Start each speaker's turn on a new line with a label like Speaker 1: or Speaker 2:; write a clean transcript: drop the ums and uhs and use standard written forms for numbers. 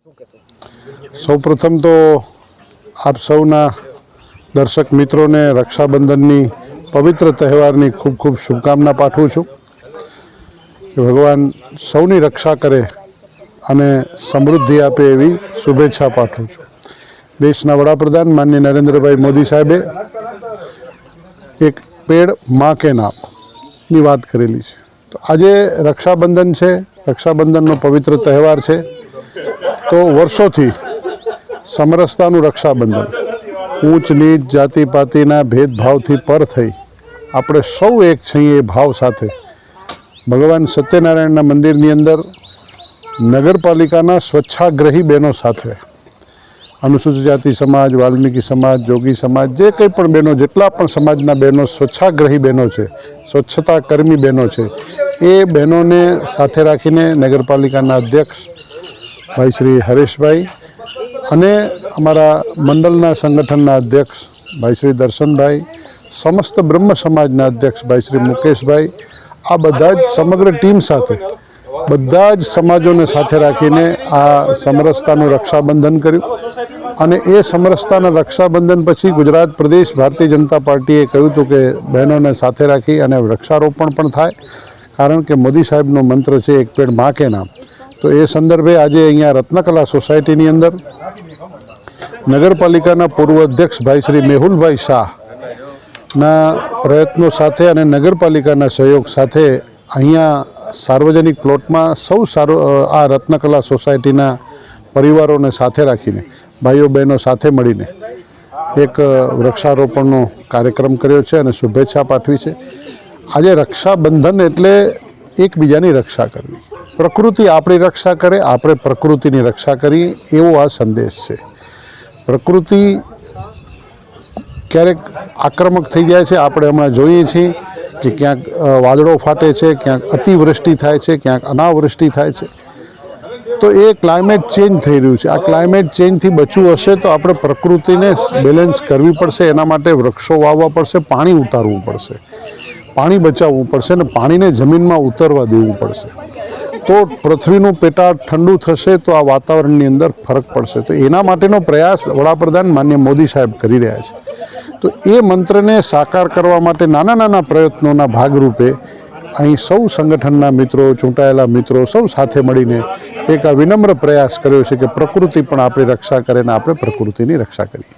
Speaker 1: સૌપ્રથમ તો આપ સૌના દર્શક મિત્રોને રક્ષાબંધનની પવિત્ર તહેવારની ખૂબ ખૂબ શુભકામના પાઠવું છું કે ભગવાન સૌની રક્ષા કરે અને સમૃદ્ધિ આપે એવી શુભેચ્છા પાઠવું છું। દેશના વડાપ્રધાન માનનીય નરેન્દ્રભાઈ મોદી સાહેબે એક પેડ માં કે નામની વાત કરેલી છે। તો આજે રક્ષાબંધન છે, રક્ષાબંધનનો પવિત્ર તહેવાર છે। તો વર્ષોથી સમરસતાનું રક્ષાબંધન, ઊંચ નીચ જાતિ પાતિના ભેદભાવથી પર થઈ આપણે સૌ એક છીએ એ ભાવ સાથે ભગવાન સત્યનારાયણના મંદિરની અંદર નગરપાલિકાના સ્વચ્છાગ્રહી બહેનો સાથે અનુસૂચિત જાતિ સમાજ, વાલ્મીકી સમાજ, જોગી સમાજ, જે કંઈ પણ બહેનો, જેટલા પણ સમાજના બહેનો સ્વચ્છાગ્રહી બહેનો છે, સ્વચ્છતા કર્મી બહેનો છે, એ બહેનોને સાથે રાખીને નગરપાલિકાના અધ્યક્ષ ભાઈ શ્રી હરેશભાઈ અને અમારા મંડળના સંગઠનના અધ્યક્ષ ભાઈ શ્રી દર્શનભાઈ, સમસ્ત બ્રહ્મ સમાજના અધ્યક્ષ ભાઈ શ્રી મુકેશભાઈ, આ બધા જ સમગ્ર ટીમ સાથે બધા જ સમાજોને સાથે રાખીને આ સમરસતાનું રક્ષાબંધન કર્યું। અને એ સમરસતાના રક્ષાબંધન પછી ગુજરાત પ્રદેશ ભારતીય જનતા પાર્ટીએ કહ્યું હતું કે બહેનોને સાથે રાખી અને વૃક્ષારોપણ પણ થાય, કારણ કે મોદી સાહેબનો મંત્ર છે એક પેડ માં કે નામ। તો એ સંદર્ભે આજે અહીંયા રત્નકલા સોસાયટીની અંદર નગરપાલિકાના પૂર્વ અધ્યક્ષ ભાઈ શ્રી મેહુલભાઈ શાહના પ્રયત્નો સાથે અને નગરપાલિકાના સહયોગ સાથે અહીંયા સાર્વજનિક પ્લોટમાં આ રત્નકલા સોસાયટીના પરિવારોને સાથે રાખીને ભાઈઓ બહેનો સાથે મળીને એક વૃક્ષારોપણનો કાર્યક્રમ કર્યો છે અને શુભેચ્છા પાઠવી છે। આજે રક્ષાબંધન એટલે એકબીજાની રક્ષા કરવી, પ્રકૃતિ આપણી રક્ષા કરે, આપણે પ્રકૃતિની રક્ષા કરીએ, એવો આ સંદેશ છે। પ્રકૃતિ ક્યારેક આક્રમક થઈ જાય છે, આપણે હમણાં જોઈએ છીએ કે ક્યાંક વાદળો ફાટે છે, ક્યાંક અતિવૃષ્ટિ થાય છે, ક્યાંક અનાવૃષ્ટિ થાય છે। તો એ ક્લાઇમેટ ચેન્જ થઈ રહ્યું છે। આ ક્લાઇમેટ ચેન્જથી બચવું હશે તો આપણે પ્રકૃતિને બેલેન્સ કરવી પડશે, એના માટે વૃક્ષો વાવવા પડશે, પાણી ઉતારવું પડશે, પાણી બચાવવું પડશે અને પાણીને જમીનમાં ઉતરવા દેવું પડશે। તો પૃથ્વીનું પેટાળ ઠંડુ થશે તો આ વાતાવરણની અંદર ફરક પડશે। તો એના માટેનો પ્રયાસ વડાપ્રધાન માનનીય મોદી સાહેબ કરી રહ્યા છે। તો એ મંત્રને સાકાર કરવા માટે નાના નાના પ્રયત્નોના ભાગરૂપે અહીં સૌ સંગઠનના મિત્રો, ચૂંટાયેલા મિત્રો સૌ સાથે મળીને એક આ વિનમ્ર પ્રયાસ કર્યો છે કે પ્રકૃતિ પણ આપણી રક્ષા કરે ને આપણે પ્રકૃતિની રક્ષા કરીએ।